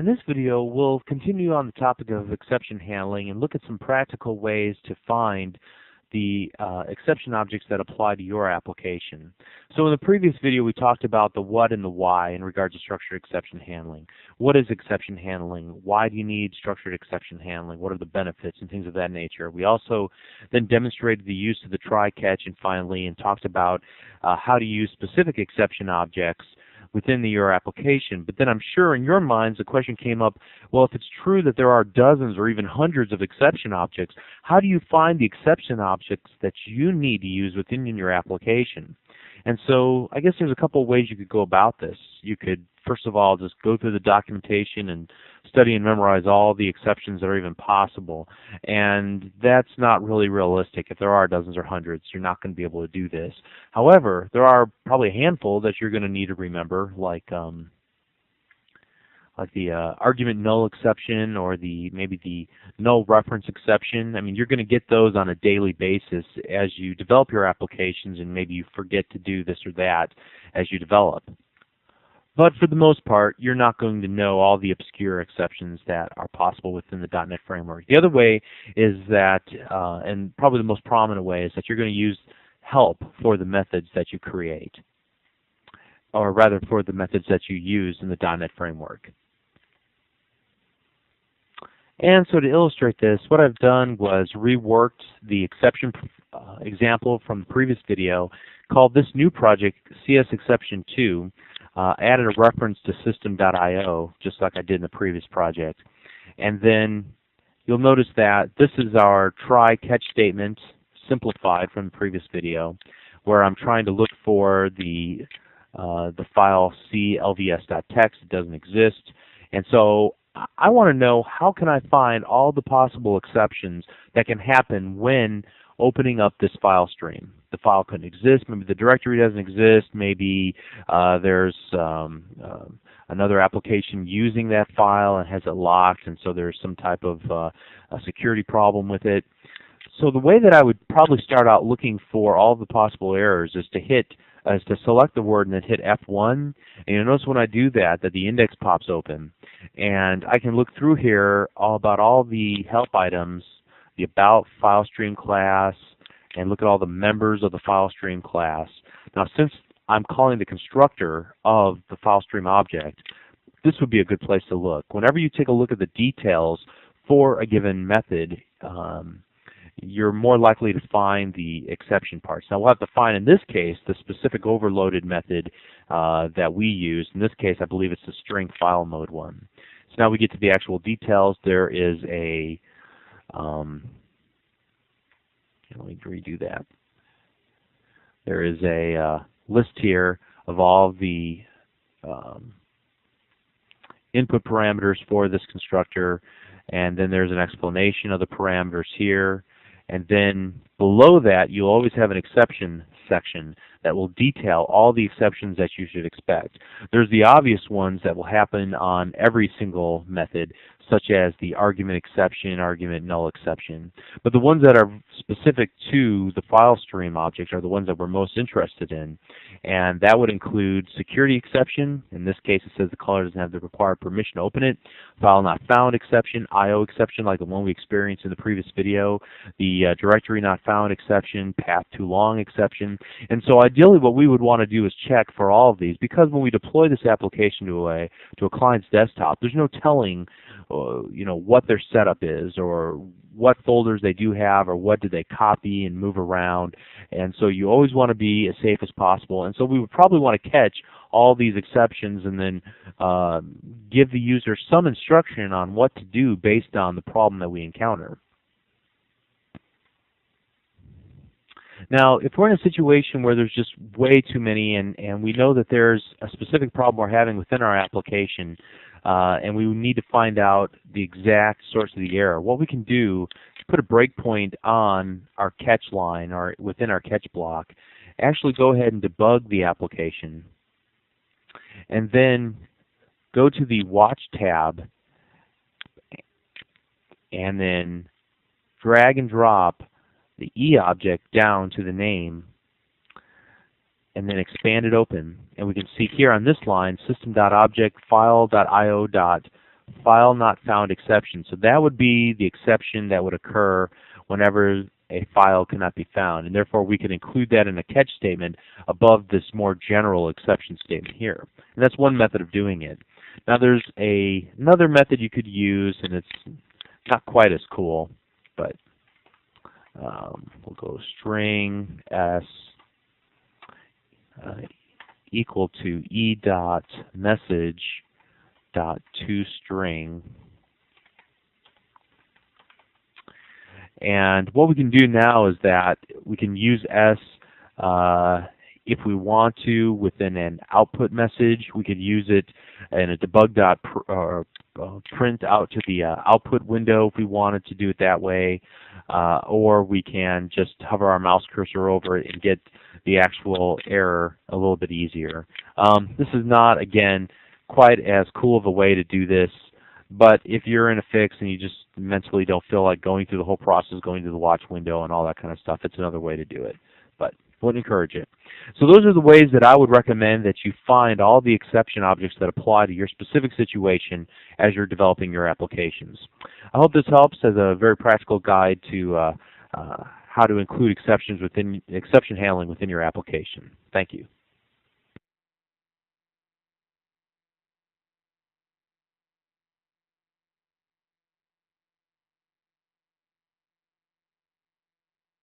In this video, we'll continue on the topic of exception handling and look at some practical ways to find the exception objects that apply to your application. So in the previous video, we talked about the what and the why in regards to structured exception handling. What is exception handling? Why do you need structured exception handling? What are the benefits and things of that nature? We also then demonstrated the use of the try, catch, and finally, and talked about how to use specific exception objects within your application. But then I'm sure in your minds the question came up, well, if it's true that there are dozens or even hundreds of exception objects, how do you find the exception objects that you need to use within your application? And so I guess there's a couple of ways you could go about this. You could, first of all, just go through the documentation and study and memorize all the exceptions that are even possible. And that's not really realistic. If there are dozens or hundreds, you're not going to be able to do this. However, there are probably a handful that you're going to need to remember, like the argument null exception or maybe the null reference exception. I mean, you're going to get those on a daily basis as you develop your applications, and maybe you forget to do this or that as you develop. But for the most part, you're not going to know all the obscure exceptions that are possible within the .NET framework. The other way is that, and probably the most prominent way, is that you're going to use help for the methods that you create, or rather for the methods that you use in the .NET framework. And so to illustrate this, what I've done was reworked the exception example from the previous video, called this new project CS Exception 2, added a reference to system.io, just like I did in the previous project. And then you'll notice that this is our try catch statement simplified from the previous video, where I'm trying to look for the file clvs.txt. It doesn't exist. And so I want to know, how can I find all the possible exceptions that can happen when opening up this file stream? The file couldn't exist, maybe the directory doesn't exist, maybe there's another application using that file and has it locked, and so there's some type of a security problem with it. So the way that I would probably start out looking for all the possible errors is to select the word and then hit F1, and you'll notice when I do that the index pops open, and I can look through here about all the help items, the about file stream class, and look at all the members of the file stream class. Now, since I'm calling the constructor of the file stream object, this would be a good place to look. Whenever you take a look at the details for a given method, you're more likely to find the exception parts. Now, we'll have to find, in this case, the specific overloaded method that we use. In this case, I believe it's the string file mode one. So now we get to the actual details. There is a let me redo that. There is a list here of all the input parameters for this constructor, and then there's an explanation of the parameters here. And then below that, you'll always have an exception section that will detail all the exceptions that you should expect. There's the obvious ones that will happen on every single method, such as the argument exception, argument null exception. But the ones that are specific to the file stream object are the ones that we're most interested in. And that would include security exception. In this case, it says the caller doesn't have the required permission to open it. File not found exception, IO exception, like the one we experienced in the previous video. The directory not found exception, path too long exception. And so ideally what we would want to do is check for all of these, because when we deploy this application to a client's desktop, there's no telling what their setup is, or what folders they do have, or what do they copy and move around. And so you always want to be as safe as possible. And so we would probably want to catch all these exceptions and then give the user some instruction on what to do based on the problem that we encounter. Now, if we're in a situation where there's just way too many, and we know that there's a specific problem we're having within our application, and we need to find out the exact source of the error, what we can do is put a breakpoint on our catch line, or within our catch block, actually go ahead and debug the application, and then go to the Watch tab, and then drag and drop the E object down to the name, and then expand it open. And we can see here on this line, system.object file.io file not found exception. So that would be the exception that would occur whenever a file cannot be found, and therefore we can include that in a catch statement above this more general exception statement here. And that's one method of doing it. Now there's another method you could use, and it's not quite as cool, but we'll go string s equal to e dot message dot toString. And what we can do now is that we can use S if we want to within an output message. We could use it in a debug.print out to the output window if we wanted to do it that way, or we can just hover our mouse cursor over it and get the actual error a little bit easier. This is not, again, quite as cool of a way to do this, but if you're in a fix and you just mentally don't feel like going through the whole process, going to the watch window and all that kind of stuff, it's another way to do it. But wouldn't encourage it. So those are the ways that I would recommend that you find all the exception objects that apply to your specific situation as you're developing your applications. I hope this helps as a very practical guide to how to include exception handling within your application. Thank you.